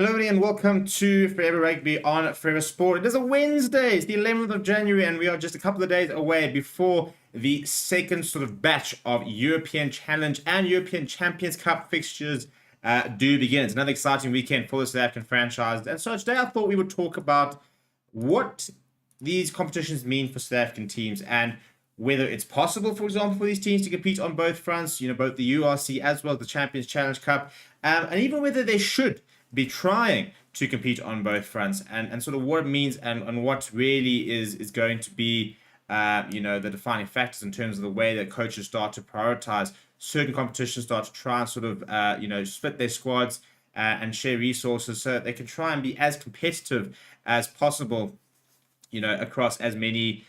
Hello, everybody, and welcome to Forever Rugby on Forever Sport. It is a Wednesday, it's the 11th of January, and we are just a couple of days away before the second sort of batch of European Challenge and European Champions Cup fixtures do begin. It's another exciting weekend for the South African franchise. And so today I thought we would talk about what these competitions mean for South African teams and whether it's possible, for example, for these teams to compete on both fronts, both the URC as well as the Champions Challenge Cup, and even whether they should be trying to compete on both fronts and sort of what it means and what really is going to be the defining factors in terms of the way that coaches start to prioritize certain competitions, start to try and sort of split their squads and share resources so that they can try and be as competitive as possible across as many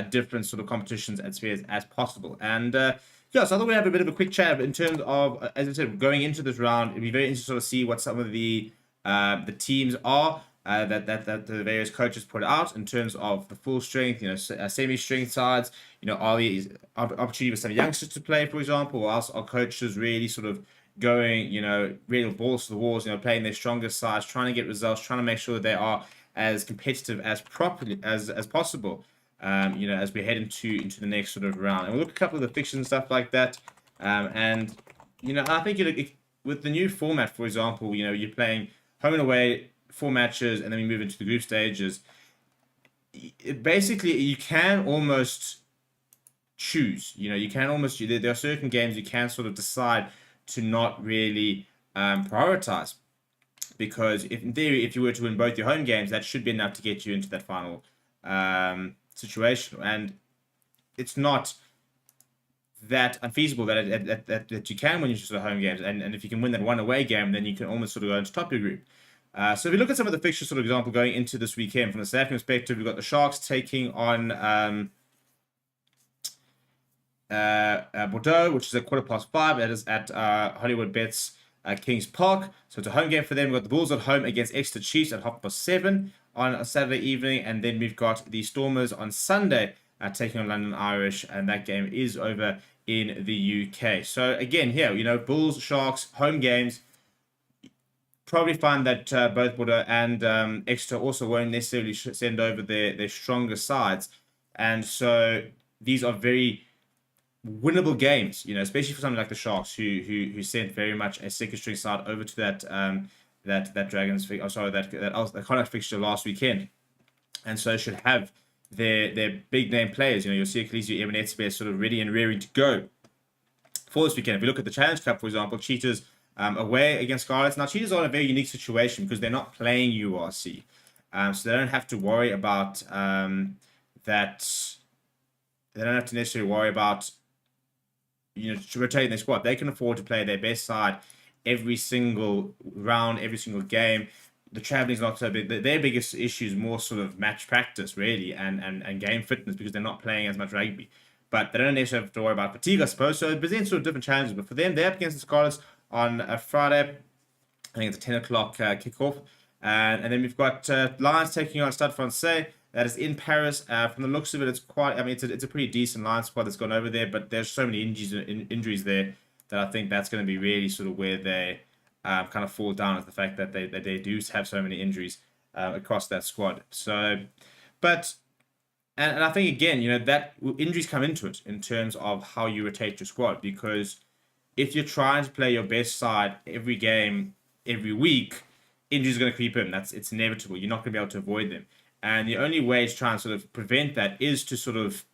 different sort of competitions and spheres as possible. And so I thought we'd have a bit of a quick chat in terms of, as I said, going into this round. It'd be very interesting to sort of see what some of the teams are that the various coaches put out in terms of the full strength, semi-strength sides. Are there opportunity for some youngsters to play, for example, or else are coaches really sort of going, real balls to the walls, playing their strongest sides, trying to get results, trying to make sure that they are as competitive as possible. As we head into the next sort of round, and we'll look at a couple of the fixtures and stuff like that. I think with the new format, for example, you're playing home and away 4 matches, and then we move into the group stages. Basically, you can almost choose. You can almost there are certain games you can sort of decide to not really prioritize, because in theory, if you were to win both your home games, that should be enough to get you into that final situation, and it's not that unfeasible that you can win your sort of home games, and if you can win that one away game, then you can almost sort of go into top your group. So if you look at some of the fixtures, sort of example, going into this weekend from the South African perspective, we've got the Sharks taking on Bordeaux, which is at 5:15. That is at Hollywood Bets Kings Park. So it's a home game for them. We've got the Bulls at home against Exeter Chiefs at 7:30 on a Saturday evening, and then we've got the Stormers on Sunday taking on London Irish, and that game is over in the UK. So again, here, Bulls, Sharks, home games. Probably find that both Bordeaux and Exeter also won't necessarily send over their stronger sides, and so these are very winnable games, especially for something like the Sharks, who sent very much a second string side over to that Dragons that Connacht fixture last weekend, and so should have their big name players. You'll see Khaleesi Ebenetbe sort of ready and rearing to go for this weekend. If we look at the Challenge Cup, for example, Cheetahs away against Scarlets. Now Cheetahs are in a very unique situation because they're not playing URC, so they don't have to worry about that. They don't have to necessarily worry about rotating their squad. They can afford to play their best side every single round, every single game. The traveling is not so big. Their biggest issue is more sort of match practice, really, and game fitness, because they're not playing as much rugby. But they don't necessarily have to worry about fatigue, I suppose. So it presents sort of different challenges. But for them, they're up against the Scarlets on a Friday. I think it's a 10 o'clock kickoff. And then we've got Lions taking on Stade Francais. That is in Paris. From the looks of it, it's a pretty decent Lions squad that's gone over there, but there's so many injuries there that I think that's going to be really sort of where they kind of fall down, is the fact that they do have so many injuries across that squad. So, but and I think again, that injuries come into it in terms of how you rotate your squad, because if you're trying to play your best side every game, every week, injuries are going to creep in. It's inevitable. You're not going to be able to avoid them. And the only way to try and sort of prevent that is to sort of,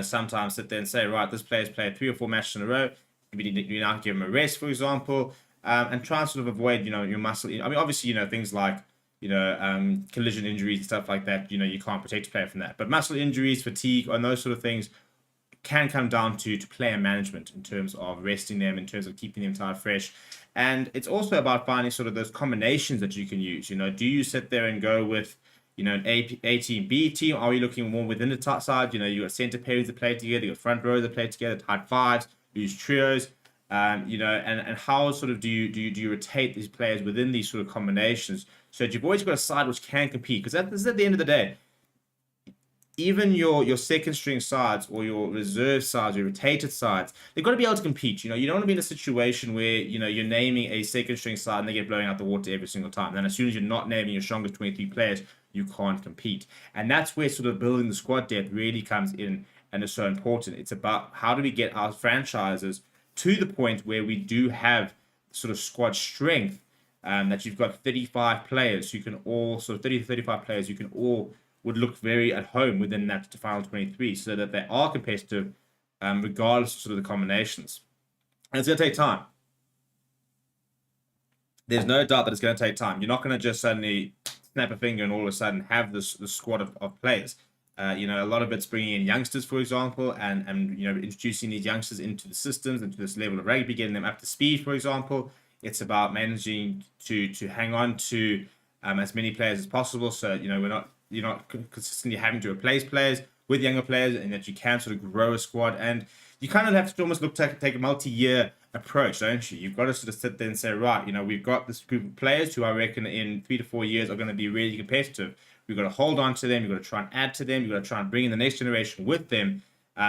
sometimes sit there and say, right, this player's played 3 or 4 matches in a row. You now give him a rest, for example, and try and sort of avoid, your muscle. Obviously, things like, collision injuries and stuff like that, you can't protect a player from that. But muscle injuries, fatigue, and those sort of things can come down to player management in terms of resting them, in terms of keeping them tired, fresh. And it's also about finding sort of those combinations that you can use. Do you sit there and go with, an A team, B team? Are we looking more within the top side? You got centre pairings that play together, you got front rows that play together, tight fives, use trios, and how sort of do you rotate these players within these sort of combinations so that you've always got a side which can compete? Because this is at the end of the day, even your second string sides or your reserve sides, your rotated sides, they've got to be able to compete. You don't want to be in a situation where, you're naming a second string side and they get blown out the water every single time. And then as soon as you're not naming your strongest 23 players, you can't compete. And that's where sort of building the squad depth really comes in and is so important. It's about how do we get our franchises to the point where we do have sort of squad strength, that you've got 35 players who can all, so 30 to 35 players who can all would look very at home within that final 23, so that they are competitive, regardless of sort of the combinations. And it's going to take time. There's no doubt that it's going to take time. You're not going to just suddenly snap a finger and all of a sudden have this squad of players. A lot of it's bringing in youngsters, for example, and introducing these youngsters into the systems, into this level of rugby, getting them up to speed, for example. It's about managing to hang on to as many players as possible, so you're not consistently having to replace players with younger players, and that you can sort of grow a squad. And you kind of have to almost take a multi-year approach, don't you? You've got to sort of sit there and say, right, we've got this group of players who I reckon in 3 to 4 years are going to be really competitive. We've got to hold on to them. You've got to try and add to them. You've got to try and bring in the next generation with them,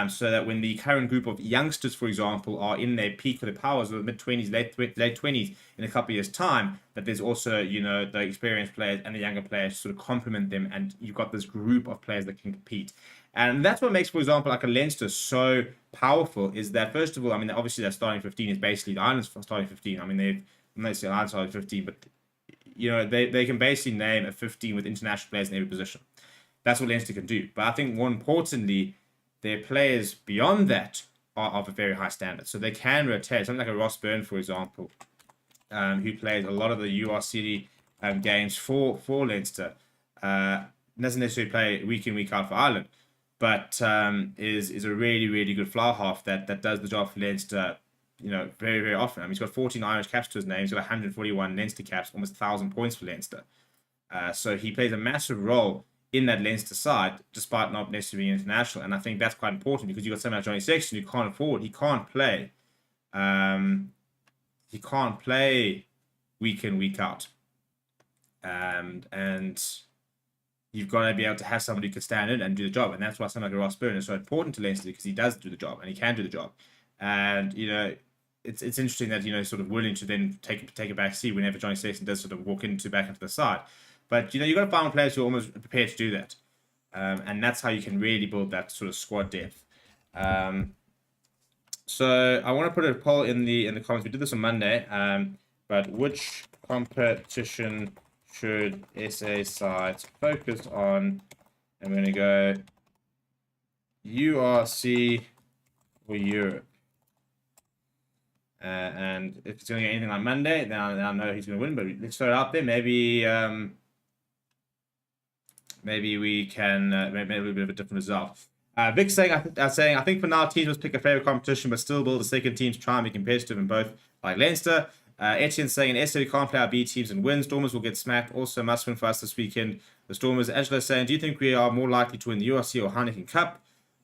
so that when the current group of youngsters, for example, are in their peak of their powers, or the mid-20s, late 20s, in a couple of years' time, that there's also, the experienced players and the younger players sort of complement them, and you've got this group of players that can compete. And that's what makes, for example, like a Leinster so powerful, is that, first of all, obviously their starting 15 is basically the Island's starting 15. I'm not saying Ireland's starting 15, but they can basically name a 15 with international players in every position. That's what Leinster can do. But I think more importantly, their players beyond that are of a very high standard. So they can rotate. Something like a Ross Byrne, for example, who plays a lot of the URC games for Leinster. Doesn't necessarily play week in, week out for Ireland, but is a really, really good fly half that does the job for Leinster, very, very often. He's got 14 Irish caps to his name. He's got 141 Leinster caps, almost 1,000 points for Leinster. So he plays a massive role in that Leinster side, despite not necessarily being international. And I think that's quite important, because you've got someone like Johnny Sexton who can't afford, he can't play week in, week out. And you've got to be able to have somebody who can stand in and do the job. And that's why someone like Ross Byrne is so important to Leinster, because he does do the job and he can do the job. And, it's interesting that, sort of willing to then take a back seat whenever Johnny Sexton does sort of walk back into the side. But, you've got to find players who are almost prepared to do that. And that's how you can really build that sort of squad depth. So I want to put a poll in the comments. We did this on Monday. But which competition should SA sides focus on? I'm going to go URC or Europe. And if it's going to get anything like Monday, then I know he's going to win. But let's throw it out there. Maybe we can maybe a little bit of a different result. Vic's saying, I think for now teams must pick a favorite competition, but still build a second team to try and be competitive in both, like Leinster. Etienne saying, in SA we can't play our B teams and win. Stormers will get smacked. Also must win for us this weekend. The Stormers. Angela saying, do you think we are more likely to win the URC or Heineken Cup?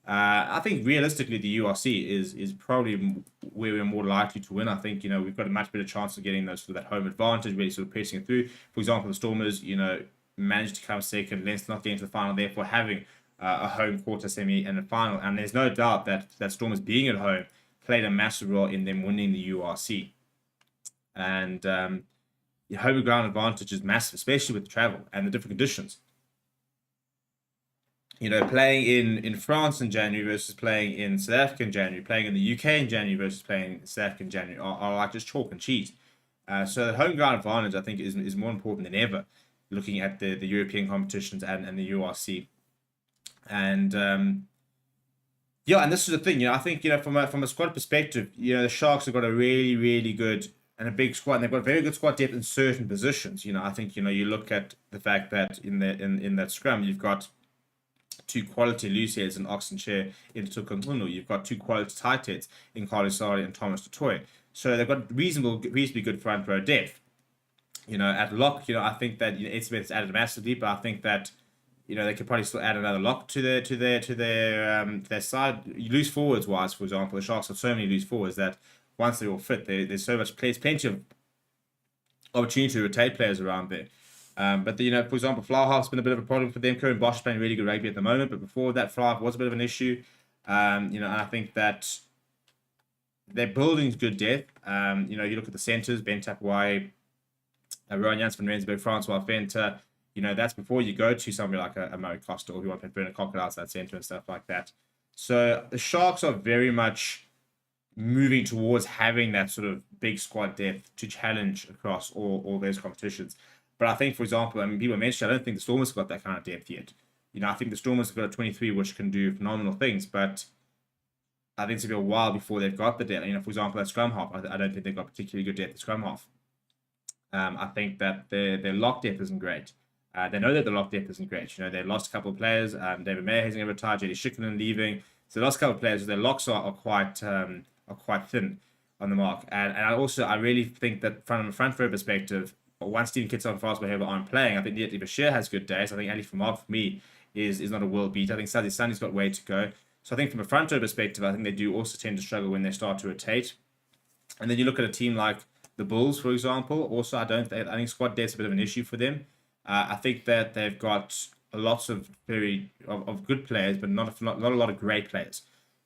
I think realistically the URC is probably where we're more likely to win. I think, we've got a much better chance of getting those sort of that home advantage, really sort of pressing it through. For example, the Stormers, managed to come second, Leinster not getting to the final, therefore having a home quarter, semi, and a final. And there's no doubt that Stormers being at home played a massive role in them winning the URC. And the home ground advantage is massive, especially with the travel and the different conditions. Playing in France in January versus playing in South Africa in January, playing in the UK in January versus playing in South Africa in January are like just chalk and cheese. So the home ground advantage, I think, is more important than ever, looking at the European competitions and the URC. And and this is the thing, I think, from a squad perspective, the Sharks have got a really, really good and a big squad, and they've got very good squad depth in certain positions. I think, you look at the fact that in that scrum, you've got two quality loose heads in Oxenchair in Tukunkunu. You've got two quality tight heads in Carlos Sari and Thomas Dutoy. So they've got reasonably good front row depth. At lock, I think that Edsmith's added massively, but I think that they could probably still add another lock to their side. Loose forwards wise, for example, the Sharks have so many loose forwards that once they're all fit, there's plenty of opportunity to rotate players around there. But for example, Flyhalf's been a bit of a problem for them. Kieran Bosch is playing really good rugby at the moment, but before that, Flyhalf was a bit of an issue. And I think that they're building good depth. You look at the centres, Ben Tapuai, Rowan Jans van Rensburg, Francois Venter. That's before you go to somebody like a Murray Costa, or if you want to burn a Crocodiles that centre and stuff like that. So the Sharks are very much moving towards having that sort of big squad depth to challenge across all those competitions. But I think, for example, people mentioned, I don't think the Stormers have got that kind of depth yet. I think the Stormers have got a 23 which can do phenomenal things, but I think it's going to be a while before they've got the depth. For example, at scrum half, I don't think they've got particularly good depth at scrum half. I think that their lock depth isn't great. They know that the lock depth isn't great. They lost a couple of players. David Mayer hasn't ever retired. JD Shicklin leaving. So they lost a couple of players. Their locks are quite thin on the mark. And I really think that from a front row perspective, once Stephen Kitson and Francois Herbert aren't playing, I think Niat Bashir has good days. I think Ali Famad, for me, is not a world beat. I think Sadie Sunny's got way to go. So I think from a front row perspective, I think they do also tend to struggle when they start to rotate. And then you look at a team like the Bulls, for example. Also, I think squad depth's a bit of an issue for them. I think that they've got lots of good players, but not a lot of great players.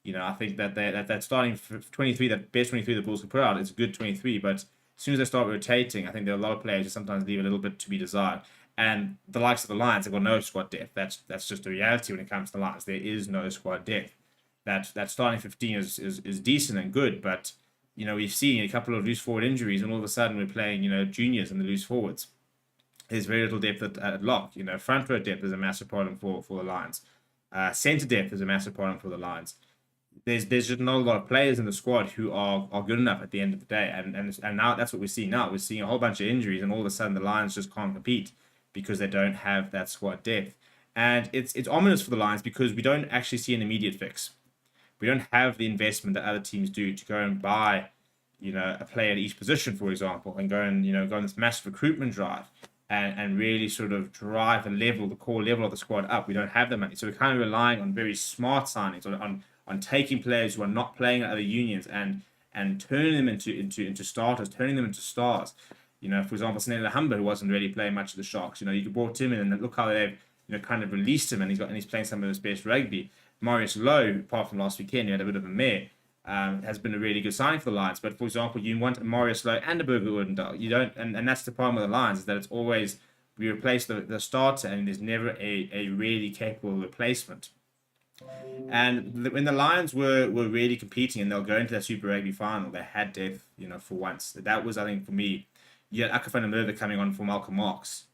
I think that starting 23, that best 23 the Bulls can put out is a good 23, but as soon as they start rotating, I think there are a lot of players who sometimes leave a little bit to be desired. And the likes of the Lions have got no squad depth. That's just the reality when it comes to the Lions. There is no squad depth. That starting 15 is decent and good, but we've seen a couple of loose forward injuries, and all of a sudden we're playing juniors and the loose forwards. There's very little depth at lock. Front row depth is a massive problem for the Lions. Centre depth is a massive problem for the Lions. There's just not a lot of players in the squad who are good enough at the end of the day, and now that's what we're seeing now. We're seeing a whole bunch of injuries, and all of a sudden the Lions just can't compete because they don't have that squad depth. And it's ominous for the Lions because we don't actually see an immediate fix. We don't have the investment that other teams do to go and buy, a player at each position, for example, and go on this massive recruitment drive and really sort of drive the core level of the squad up. We don't have the money. So we're kind of relying on very smart signings, on taking players who are not playing at other unions and turning them into starters, turning them into stars. For example, Snell Humber, who wasn't really playing much of the Sharks, you brought him in and look how they've kind of released him, and he's playing some of his best rugby. Marius Lowe, apart from last weekend, he had a bit of a mare. Has been a really good signing for the Lions. But for example, you want a Marius Lowe and a Burger Ordendale. You don't, and that's the problem with the Lions, is that it's always we replace the starter, and there's never a really capable replacement. And when the Lions were really competing and they'll go into that Super Rugby final, they had depth, for once. That was, I think, for me, you had Akafan and Merva coming on for Malcolm Marx.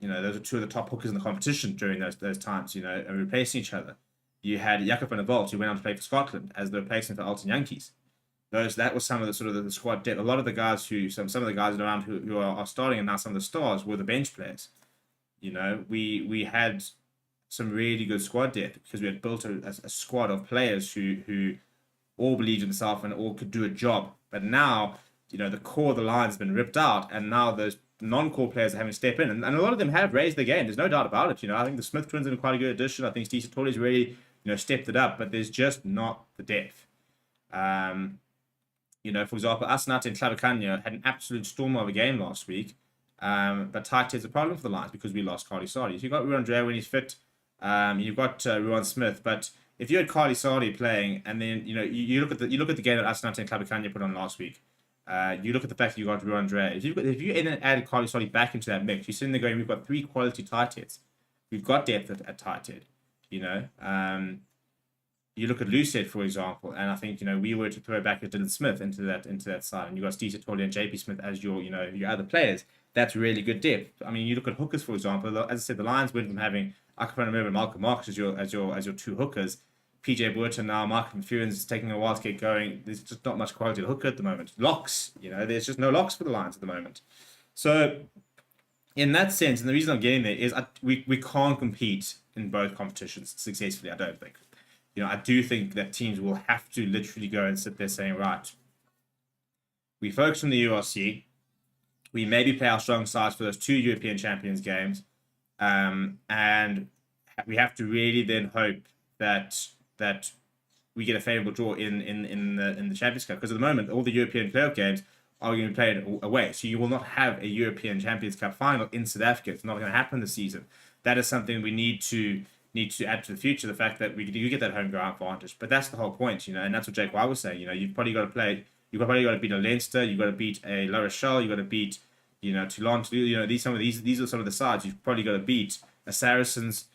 Those are two of the top hookers in the competition during those times, and replacing each other. You had Jakob van der Walt, who went on to play for Scotland as the replacement for Alton Yankees. That was some of the sort of the squad depth. A lot of the guys some of the guys around who are starting, and now some of the stars were the bench players. We had some really good squad depth because we had built a squad of players who all believed in themselves and all could do a job. But now, the core of the Lions has been ripped out, and now those non-core players are having to step in, and a lot of them have raised their game. There's no doubt about it. I think the Smith twins have been quite a good addition. I think Steve Torley's really stepped it up, but there's just not the depth. For example, Asanate and Clavicania had an absolute storm of a game last week, but tight head's a problem for the Lions because we lost Carly Sardi. So you've got Ruan Dre when he's fit. You've got Ruan Smith, but if you had Carly Sardi playing, and then you look at the game that Asanate and Clavicania put on last week. You look at the fact that you got Ruan Dre. If you add Carly Sardi back into that mix, you're sitting there going, we've got 3 quality tight heads. We've got depth at tight head. You look at Lucid, for example, and I think we were to throw back a Dylan Smith into that side, and you got Steve Torley and JP Smith as your other players. That's really good depth. I mean, you look at hookers, for example. As I said, the Lions went from having Akapana and Malcolm Marx as your 2 hookers. PJ Burton now, Mark McFewens is taking a while to get going. There's just not much quality to hooker at the moment. Locks, there's just no locks for the Lions at the moment. So, in that sense, and the reason I'm getting there is we can't compete in both competitions successfully, I don't think. I do think that teams will have to literally go and sit there saying, right, we focus on the URC, we maybe play our strong sides for those 2 European Champions games, and we have to really then hope that we get a favourable draw in the Champions Cup, because at the moment all the European playoff games are going to be played away. So you will not have a European Champions Cup final in South Africa. It's not going to happen this season. That is something we need to add to the future. The fact that you get that home ground advantage, but that's the whole point, and that's what Jake White was saying. You've probably got to play. You've probably got to beat a Leinster. You've got to beat a La Rochelle. You've got to beat, Toulon. These are some of the sides you've probably got to beat. A Saracens,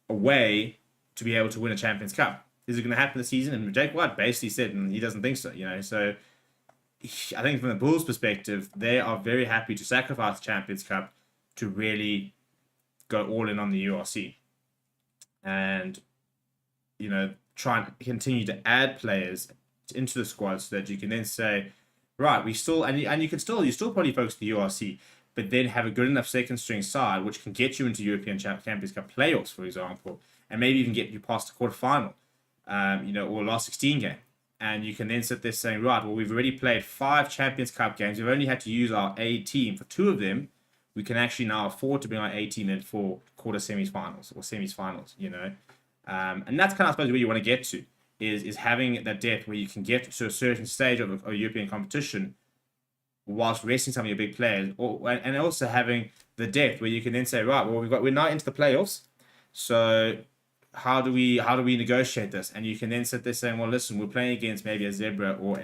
away to be able to win a Champions Cup. Is it going to happen this season? And Jake White basically said, and he doesn't think so. So I think from the Bulls' perspective, they are very happy to sacrifice the Champions Cup to really go all in on the URC. And, try and continue to add players into the squad so that you can then say, right, you still probably focus the URC, but then have a good enough second string side which can get you into European Champions Cup playoffs, for example, and maybe even get you past the quarterfinal, or last 16 game. And you can then sit there saying, right, well, we've already played 5 Champions Cup games. We've only had to use our A team for 2 of them. We can actually now afford to bring our A team in for quarter semi-finals or semis-finals, and that's kind of, I suppose, where you want to get to, is having that depth where you can get to a certain stage of a European competition whilst resting some of your big players, and also having the depth where you can then say, right, well, we're now into the playoffs, so how do we negotiate this? And you can then sit there saying, well, listen, we're playing against maybe a Zebra or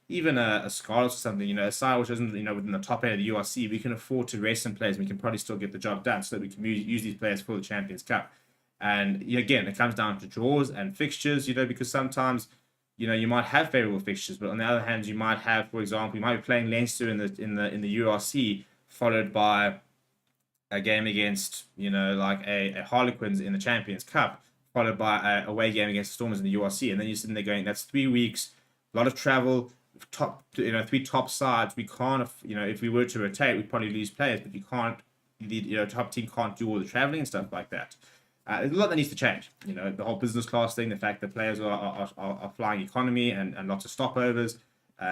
even a Scarlet or something, a side which isn't, within the top 8 of the URC. We can afford to rest some players. We can probably still get the job done so that we can use these players for the Champions Cup. And again, it comes down to draws and fixtures, because sometimes, you might have favourable fixtures, but on the other hand, you might have, for example, you might be playing Leinster in the URC, followed by a game against, like a Harlequins in the Champions Cup, followed by a away game against Stormers in the URC, and then you're sitting there going, that's 3 weeks, a lot of travel, 3 top sides. We can't, if we were to rotate, we'd probably lose players, but you can't, the top team can't do all the traveling and stuff like that. There's a lot that needs to change. The whole business class thing, the fact that players are flying economy and lots of stopovers,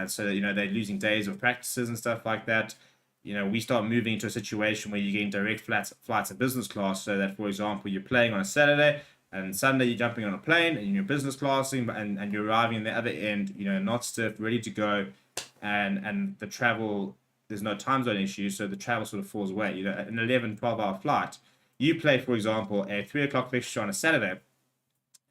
so that, they're losing days of practices and stuff like that. We start moving into a situation where you're getting direct flights in business class, so that, for example, you're playing on a Saturday and Sunday you're jumping on a plane and you're business classing, and you're arriving at the other end, not stiff, ready to go, and the travel, there's no time zone issue, so the travel sort of falls away. An 11, 12-hour flight. You play, for example, a 3 o'clock fixture on a Saturday,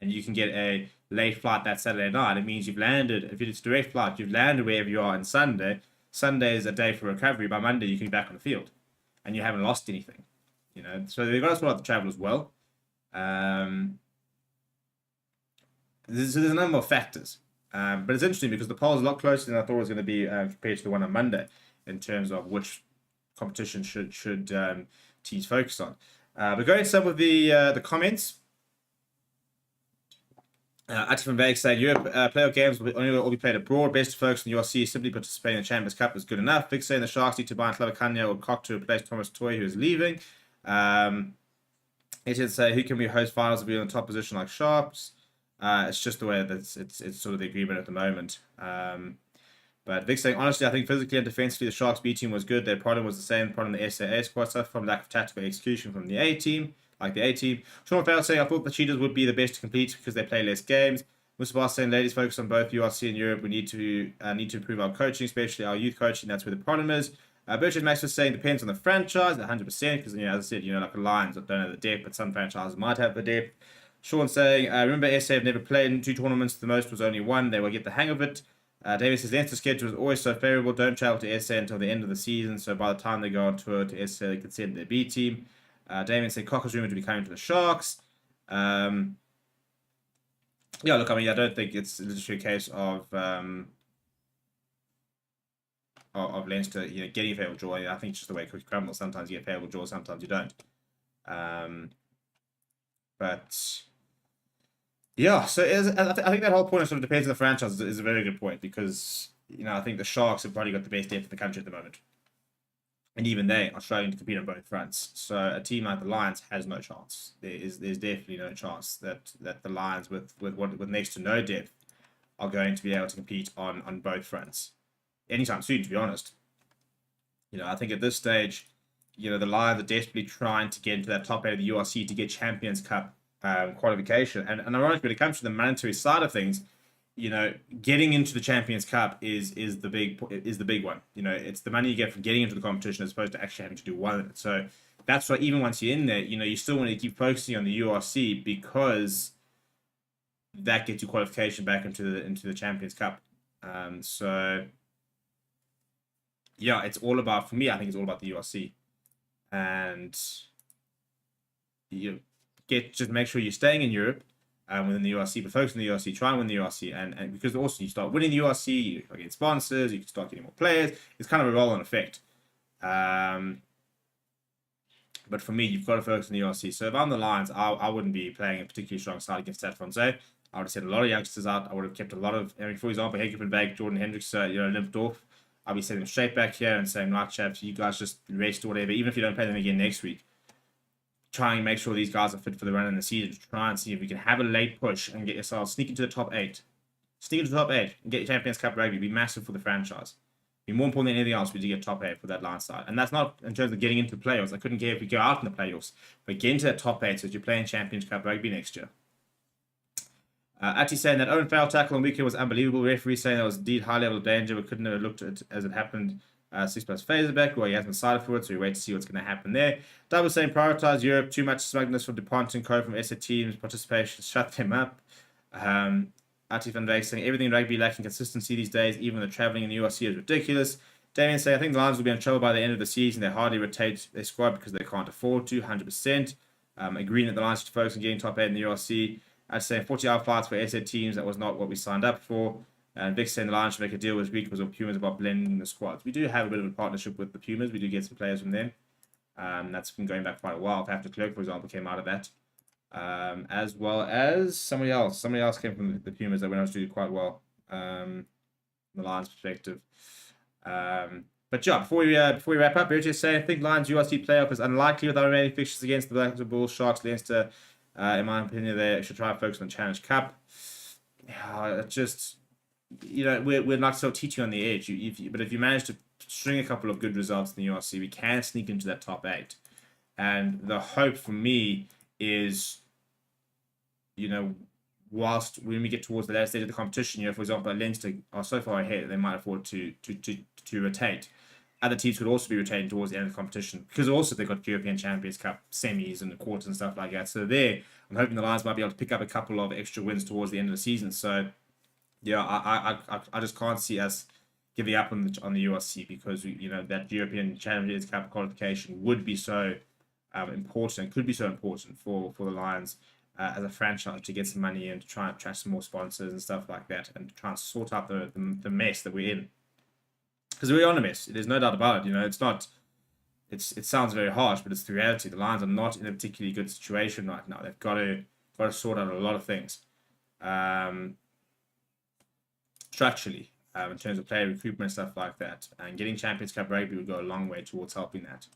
and you can get a late flight that Saturday night. It means you've landed, if it's a direct flight, you've landed wherever you are on Sunday. Sunday is a day for recovery. By Monday, you can be back on the field, and you haven't lost anything. So they've got to sort out the travel as well. There's a number of factors, but it's interesting because the poll is a lot closer than I thought it was going to be compared to the one on Monday in terms of which competition should teams focus on. But going to some of the comments. Ati van Beek saying Europe playoff games will only all be played abroad. Best to focus on URC. Simply participating in the Champions Cup is good enough. Vic saying the Sharks need to buy Clavacania or Cock to replace Thomas Toy, who is leaving. He should say, who can we host finals to be in the top position like Sharps? It's just the way that it's sort of the agreement at the moment. But Vic saying, honestly, I think physically and defensively the Sharks B team was good. Their problem was the same problem the SAA squad stuff from lack of tactical execution from the A team, like the A team. Sean Farrell saying, I thought the Cheetahs would be the best to compete because they play less games. Mr. Boss saying, ladies focus on both URC and Europe. We need to improve our coaching, especially our youth coaching. That's where the problem is. Bertrand Max was saying, depends on the franchise, 100%, because, as I said, like the Lions don't have the depth, but some franchises might have the depth. Sean saying, remember SA have never played in 2 tournaments. The most was only 1. They will get the hang of it. David says, Leinster's schedule is always so favourable. Don't travel to SA until the end of the season. So by the time they go on tour to SA, they can send their B team. Damien said, Cock is rumoured to be coming to the Sharks. Yeah, look, I don't think it's literally a case of Leinster, getting a favourable draw. I think it's just the way cookie crumbles. Sometimes you get a favourable draw, sometimes you don't. But yeah, so I think that whole point sort of depends on the franchise is a very good point, because I think the Sharks have probably got the best depth in the country at the moment, and even they are struggling to compete on both fronts. So a team like the Lions has no chance. There's definitely no chance that the Lions with next to no depth are going to be able to compete on both fronts anytime soon, to be honest. I think at this stage, the Lions are desperately trying to get into that top 8 of the URC to get Champions Cup qualification. And ironically, when it comes to the monetary side of things, getting into the Champions Cup is the big one. It's the money you get from getting into the competition as opposed to actually having to do one of it. So that's why even once you're in there, you still want to keep focusing on the URC because that gets you qualification back into the Champions Cup. So yeah, it's all about, for me, I think it's all about the URC. And just make sure you're staying in Europe within the URC, but focus on the URC, try and win the URC, and because also you start winning the URC, you get sponsors, you can start getting more players. It's kind of a roll-on effect. But for me, you've got to focus on the URC. So if I'm the Lions, I wouldn't be playing a particularly strong side against Stade Francais. I would have sent a lot of youngsters out. I would have kept a lot of, for example, Heike van Beek, Jordan Hendricks, limped off. I'll be sending them straight back here and saying, right, chaps, you guys just rest or whatever. Even if you don't play them again next week, try and make sure these guys are fit for the run in the season. Try and see if we can have a late push and get yourselves sneak into the top 8. Sneak into the top 8 and get your Champions Cup rugby. Be massive for the franchise. Be more important than anything else. We do get top 8 for that Lions side. And that's not in terms of getting into the playoffs. I couldn't care if we go out in the playoffs. But get into that top 8 so that you're playing Champions Cup rugby next year. Ati saying that Owen foul tackle on weekend was unbelievable. Referee saying that was indeed high level of danger, but couldn't have looked at it as it happened. 6+ phaser back, well, he hasn't decided for it, so we wait to see what's going to happen there. Double saying prioritize Europe, too much smugness from DuPont and Co. from SA teams, participation, shut them up. Ati van Dijk saying everything in rugby lacking consistency these days, even the travelling in the URC is ridiculous. Damien saying, I think the Lions will be in trouble by the end of the season. They hardly rotate their squad because they can't afford to, 100%. Agreeing that the Lions should focus on getting top 8 in the URC. I'd say 40-hour flights for SA teams, that was not what we signed up for. And Vic saying the Lions should make a deal with week because of Pumas about blending the squads. We do have a bit of a partnership with the Pumas. We do get some players from them. That's been going back quite a while. After Clerk, for example, came out of that. As well as somebody else. Somebody else came from the Pumas that went on to do quite well from the Lions' perspective. But yeah, before we wrap up, we're just saying I think Lions URC playoff is unlikely with our remaining fixtures against the Black Bulls, Sharks, Leinster. In my opinion, they should try and focus on Challenge Cup. Yeah, just we're not so teaching on the edge. But if you manage to string a couple of good results in the URC, we can sneak into that top 8. And the hope for me is, whilst when we get towards the last stage of the competition, for example, Leinster are so far ahead they might afford to rotate. Other teams could also be retained towards the end of the competition because also they've got European Champions Cup semis and the quarters and stuff like that. So there, I'm hoping the Lions might be able to pick up a couple of extra wins towards the end of the season. So yeah, I just can't see us giving up on the URC because that European Champions Cup qualification would be so important, could be so important for the Lions as a franchise to get some money in, to try and attract some more sponsors and stuff like that, and to try and sort out the mess that we're in. Because we're on a mess. There's no doubt about it. It's not. It sounds very harsh, but it's the reality. The Lions are not in a particularly good situation right now. They've got to sort out a lot of things. Structurally, in terms of player recruitment and stuff like that, and getting Champions Cup rugby would go a long way towards helping that.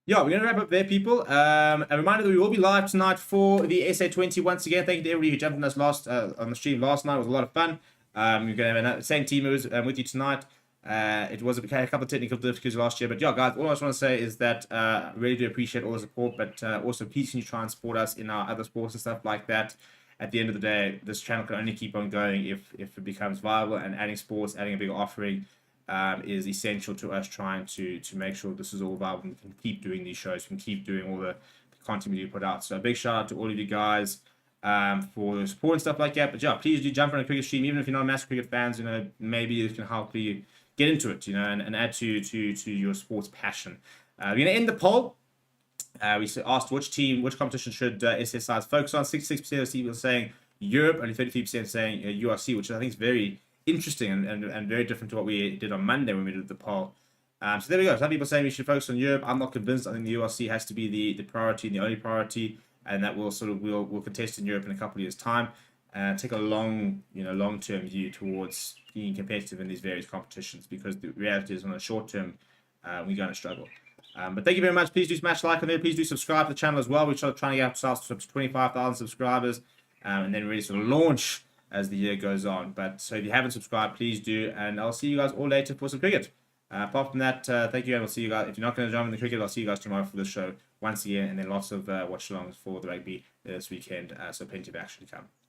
Yeah, we're going to wrap up there, people. A reminder that we will be live tonight for the SA20 once again. Thank you to everybody who jumped on us on the stream last night. It was a lot of fun. We're going to have the same team with you tonight. It was a couple of technical difficulties last year. But yeah, guys, all I just want to say is that I really do appreciate all the support. But also, please can you try and support us in our other sports and stuff like that. At the end of the day, this channel can only keep on going if it becomes viable, and adding sports, adding a bigger offering is essential to us trying to make sure this is all viable and we can keep doing these shows, we can keep doing all the content we put out. So a big shout out to all of you guys for the support and stuff like that. But yeah, please do jump on a cricket stream, even if you're not massive cricket fans. Maybe it can help you get into it, and add to your sports passion. We're gonna end the poll. We asked which competition should SSIs focus on. 66% of people saying Europe, only 33% saying URC, which I think is very interesting and very different to what we did on Monday when we did the poll. So there we go. Some people saying we should focus on Europe. I'm not convinced. I think the URC has to be the priority and the only priority, and that we'll contest in Europe in a couple of years' time, and take a long-term view towards being competitive in these various competitions, because the reality is on a short term we're going to struggle. But thank you very much. Please do smash like on there. Please do subscribe to the channel as well. We're trying to get ourselves to 25,000 subscribers, and then really sort of launch as the year goes on. But so if you haven't subscribed, please do, and I'll see you guys all later for some cricket. Apart from that, thank you, and we'll see you guys. If you're not going to join in the cricket, I'll see you guys tomorrow for the show once again, and then lots of watch-alongs for the rugby this weekend. So plenty of action to come.